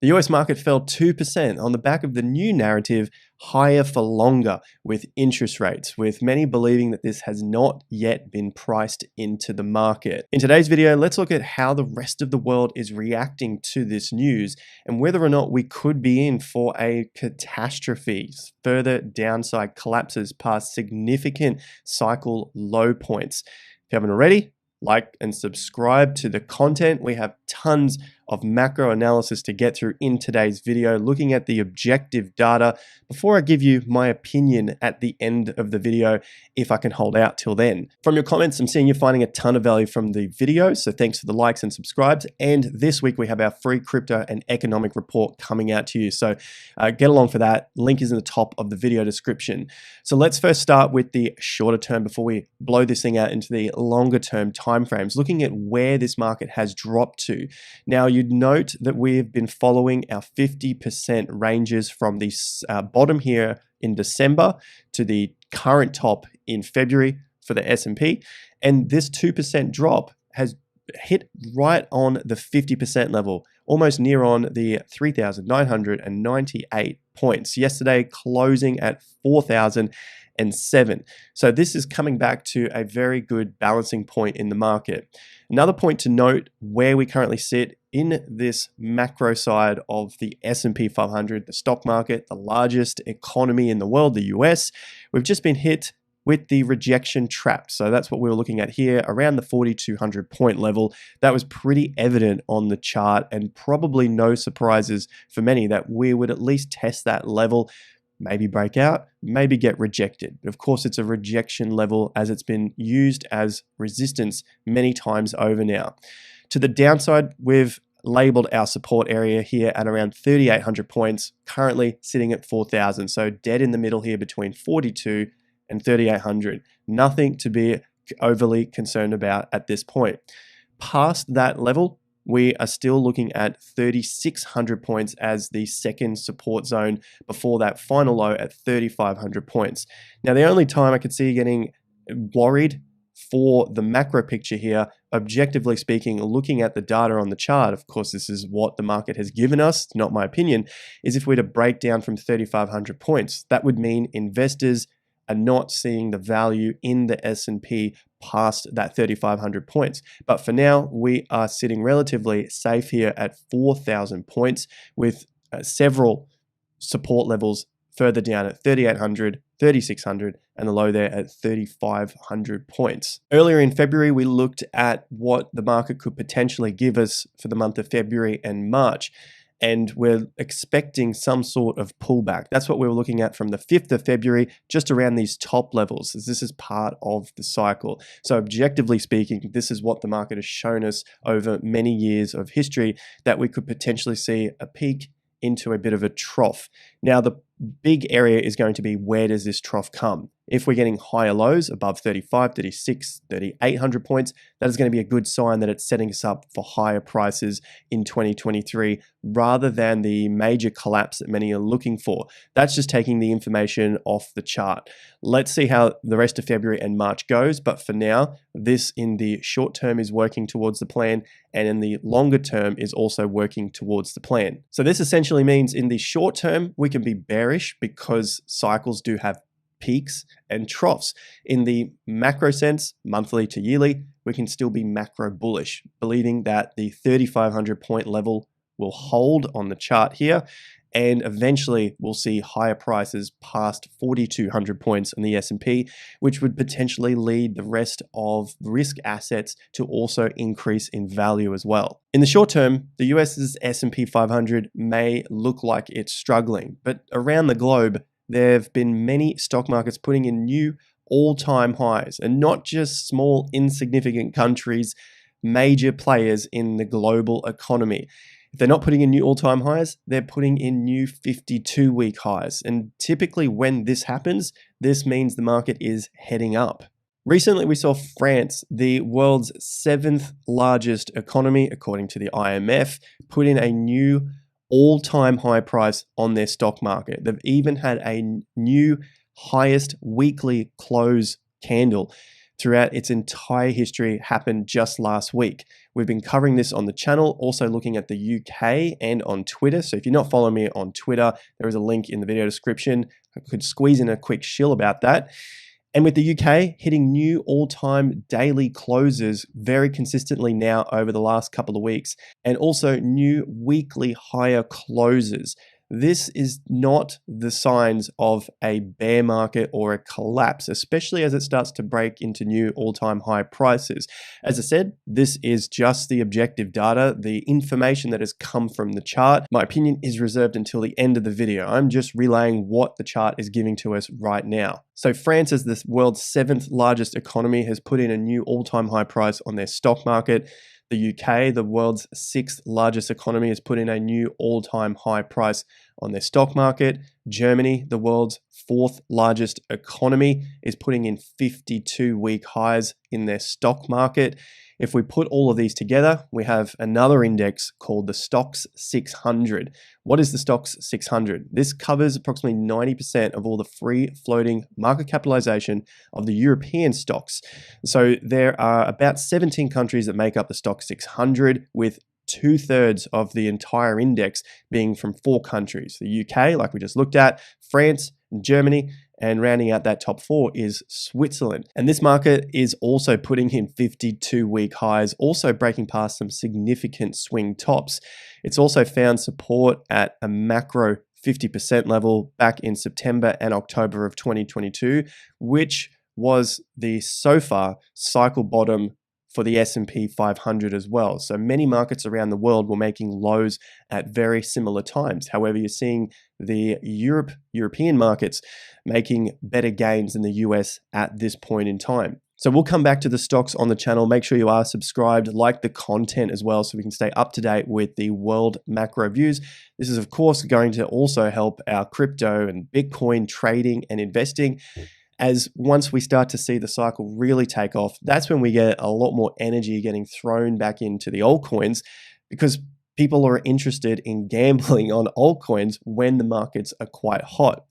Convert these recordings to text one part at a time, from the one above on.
The US market fell 2% on the back of the new narrative, higher for longer with interest rates, with many believing that this has not yet been priced into the market. In today's video, let's look at how the rest of the world is reacting to this news and whether or not we could be in for a catastrophe, further downside collapses past significant cycle low points. If you haven't already, like and subscribe to the content. We have tons of macro analysis to get through in today's video, looking at the objective data before I give you my opinion at the end of the video, if I can hold out till then. From your comments, I'm seeing you're finding a ton of value from the video, so thanks for the likes and subscribes. And this week we have our free crypto and economic report coming out to you, so get along for that. Link is in the top of the video description. So let's first start with the shorter term before we blow this thing out into the longer term timeframes, looking at where this market has dropped to. Now, you'd note that we've been following our 50% ranges from the bottom here in December to the current top in February for the S&P, and this 2% drop has hit right on the 50% level, almost near on the 3,998 points. Yesterday closing at 4,007. So this is coming back to a very good balancing point in the market. Another point to note where we currently sit in this macro side of the SP 500, the stock market, the largest economy in the world, the US, we've just been hit with the rejection trap. So that's what we were looking at here around the 4,200 point level. That was pretty evident on the chart and probably no surprises for many that we would at least test that level, maybe break out, maybe get rejected. Of course, it's a rejection level as it's been used as resistance many times over now. To the downside, we've labeled our support area here at around 3,800 points, currently sitting at 4,000. So dead in the middle here between 42 and 3,800. Nothing to be overly concerned about at this point. Past that level, we are still looking at 3,600 points as the second support zone before that final low at 3,500 points. Now, the only time I could see getting worried for the macro picture here, objectively speaking, looking at the data on the chart, of course, this is what the market has given us, not my opinion, is if we were to break down from 3,500 points, that would mean investors are not seeing the value in the S&P past that 3,500 points. But for now, we are sitting relatively safe here at 4,000 points with several support levels further down at 3,800, 3,600, and the low there at 3,500 points. Earlier in February, we looked at what the market could potentially give us for the month of February and March, and we're expecting some sort of pullback. That's what we were looking at from the 5th of February, just around these top levels, as this is part of the cycle. So objectively speaking, this is what the market has shown us over many years of history, that we could potentially see a peak into a bit of a trough. Now, the big area is going to be, where does this trough come? If we're getting higher lows above 35, 36, 3,800 points, that is going to be a good sign that it's setting us up for higher prices in 2023 rather than the major collapse that many are looking for. That's just taking the information off the chart. Let's see how the rest of February and March goes, but for now, this in the short term is working towards the plan, and in the longer term is also working towards the plan. So this essentially means in the short term, we can be bearish because cycles do have peaks and troughs. In the macro sense, monthly to yearly, we can still be macro bullish, believing that the 3,500 point level will hold on the chart here, and eventually we'll see higher prices past 4,200 points on the S&P, which would potentially lead the rest of risk assets to also increase in value as well. In the short term, the US's S&P 500 may look like it's struggling, but around the globe, there have been many stock markets putting in new all-time highs, and not just small, insignificant countries, major players in the global economy. If they're not putting in new all-time highs, they're putting in new 52-week highs. And typically when this happens, this means the market is heading up. Recently, we saw France, the world's 7th largest economy, according to the IMF, put in a new all-time high price on their stock market. They've even had a new highest weekly close candle throughout its entire history happened just last week. We've been covering this on the channel, also looking at the UK and on Twitter. So if you're not following me on Twitter, there is a link in the video description. I could squeeze in a quick shill about that. And with the UK hitting new all-time daily closes very consistently now over the last couple of weeks, and also new weekly higher closes. This is not the signs of a bear market or a collapse, especially as it starts to break into new all-time high prices. As I said, this is just the objective data, the information that has come from the chart. My opinion is reserved until the end of the video. I'm just relaying what the chart is giving to us right now. So France, as the world's 7th largest economy, has put in a new all-time high price on their stock market. The UK, the world's 6th largest economy, has put in a new all-time high price on their stock market. Germany, the world's 4th largest economy, is putting in 52-week highs in their stock market. If we put all of these together, we have another index called the Stocks 600. What is the Stocks 600? This covers approximately 90% of all the free floating market capitalization of the European stocks. So there are about 17 countries that make up the Stocks 600, with 2/3 of the entire index being from 4 countries: the UK, like we just looked at, France, Germany, and rounding out that top 4 is Switzerland. And this market is also putting in 52-week highs, also breaking past some significant swing tops. It's also found support at a macro 50% level back in September and October of 2022, which was the so far cycle bottom for the SP500 as well. So many markets around the world were making lows at very similar times. However, you're seeing the European markets making better gains than the US at this point in time. So we'll come back to the stocks on the channel. Make sure you are subscribed, like the content as well, so we can stay up to date with the world macro views. This is, of course, going to also help our crypto and Bitcoin trading and investing. As once we start to see the cycle really take off, that's when we get a lot more energy getting thrown back into the altcoins, because people are interested in gambling on altcoins when the markets are quite hot.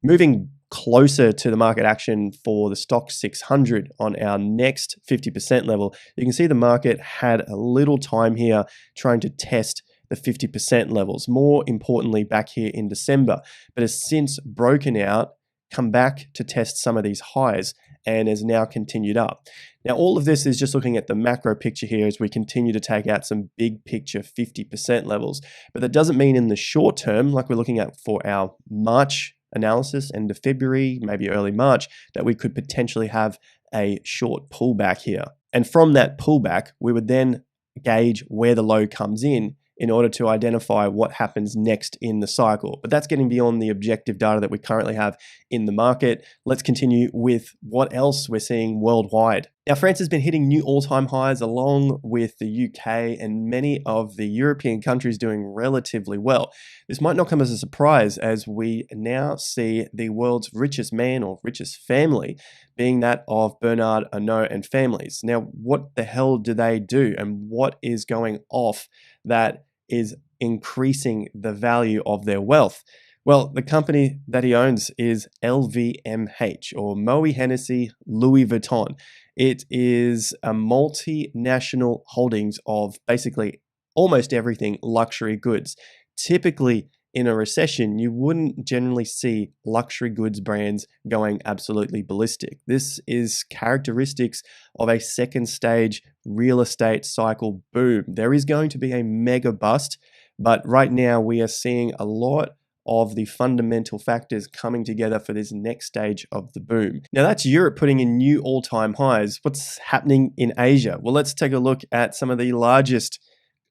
Moving closer to the market action for the Stock 600 on our next 50% level, you can see the market had a little time here trying to test the 50% levels, more importantly back here in December, but has since broken out, come back to test some of these highs, and has now continued up. Now, all of this is just looking at the macro picture here as we continue to take out some big picture 50% levels. But that doesn't mean in the short term, like we're looking at for our March analysis, end of February, maybe early March, that we could potentially have a short pullback here. And from that pullback, we would then gauge where the low comes in order to identify what happens next in the cycle. But that's getting beyond the objective data that we currently have in the market. Let's continue with what else we're seeing worldwide. Now, France has been hitting new all-time highs along with the UK and many of the European countries doing relatively well. This might not come as a surprise, as we now see the world's richest man or richest family being that of Bernard Arnault and families. Now, what the hell do they do, and what is going off that is increasing the value of their wealth? Well, the company that he owns is LVMH, or Moët Hennessy Louis Vuitton. It is a multinational holdings of basically almost everything luxury goods. Typically, in a recession, you wouldn't generally see luxury goods brands going absolutely ballistic. This is characteristics of a second stage real estate cycle boom. There is going to be a mega bust, but right now we are seeing a lot of the fundamental factors coming together for this next stage of the boom. Now, that's Europe putting in new all-time highs. What's happening in Asia? Well, let's take a look at some of the largest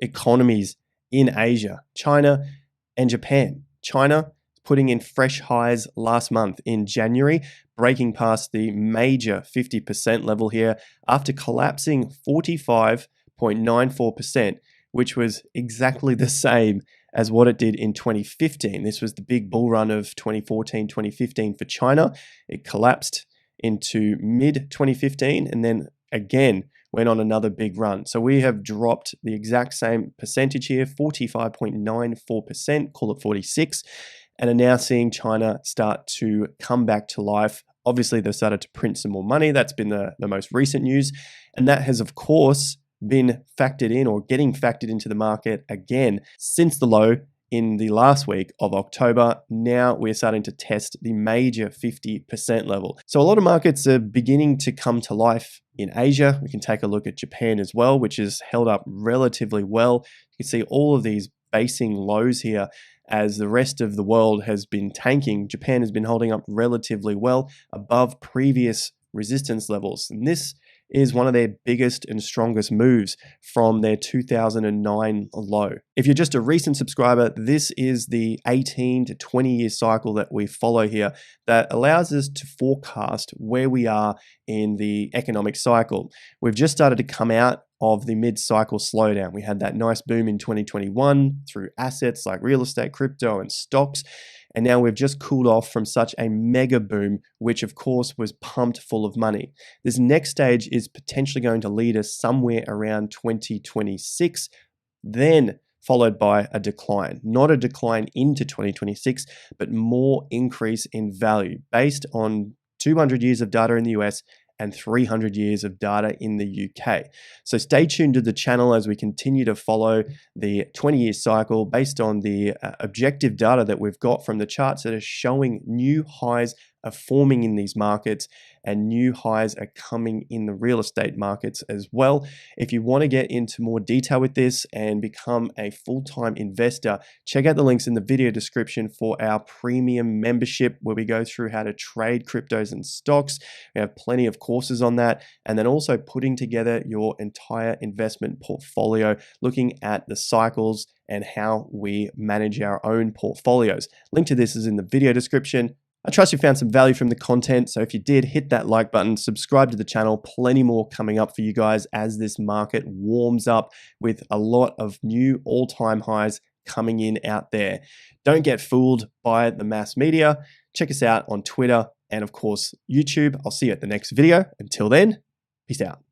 economies in Asia: China and Japan. China putting in fresh highs last month in January, breaking past the major 50% level here after collapsing 45.94%, which was exactly the same as what it did in 2015. This was the big bull run of 2014, 2015 for China. It collapsed into mid-2015 and then again went on another big run. So we have dropped the exact same percentage here, 45.94%, call it 46, and are now seeing China start to come back to life Obviously, they've started to print some more money. That's been the most recent news. And that has, of course, been factored in or getting factored into the market again since the low in the last week of October. Now we're starting to test the major 50% level. So a lot of markets are beginning to come to life in Asia. We can take a look at Japan as well, which has held up relatively well. You can see all of these basing lows here as the rest of the world has been tanking. Japan has been holding up relatively well above previous resistance levels. And this is one of their biggest and strongest moves from their 2009 low. If you're just a recent subscriber, this is the 18 to 20 year cycle that we follow here that allows us to forecast where we are in the economic cycle. We've just started to come out of the mid-cycle slowdown. We had that nice boom in 2021 through assets like real estate, crypto, and stocks. And now we've just cooled off from such a mega boom, which of course was pumped full of money. This next stage is potentially going to lead us somewhere around 2026, then followed by a decline. Not a decline into 2026, but more increase in value based on 200 years of data in the US and 300 years of data in the UK. So stay tuned to the channel as we continue to follow the 20-year cycle based on the objective data that we've got from the charts that are showing new highs are forming in these markets and new highs are coming in the real estate markets as well. If you want to get into more detail with this and become a full-time investor, check out the links in the video description for our premium membership where we go through how to trade cryptos and stocks. We have plenty of courses on that, and then also putting together your entire investment portfolio, looking at the cycles and how we manage our own portfolios. Link to this is in the video description. I trust you found some value from the content, so if you did, hit that like button, subscribe to the channel. Plenty more coming up for you guys as this market warms up with a lot of new all-time highs coming in out there. Don't get fooled by the mass media. Check us out on Twitter and, of course, YouTube. I'll see you at the next video. Until then, peace out.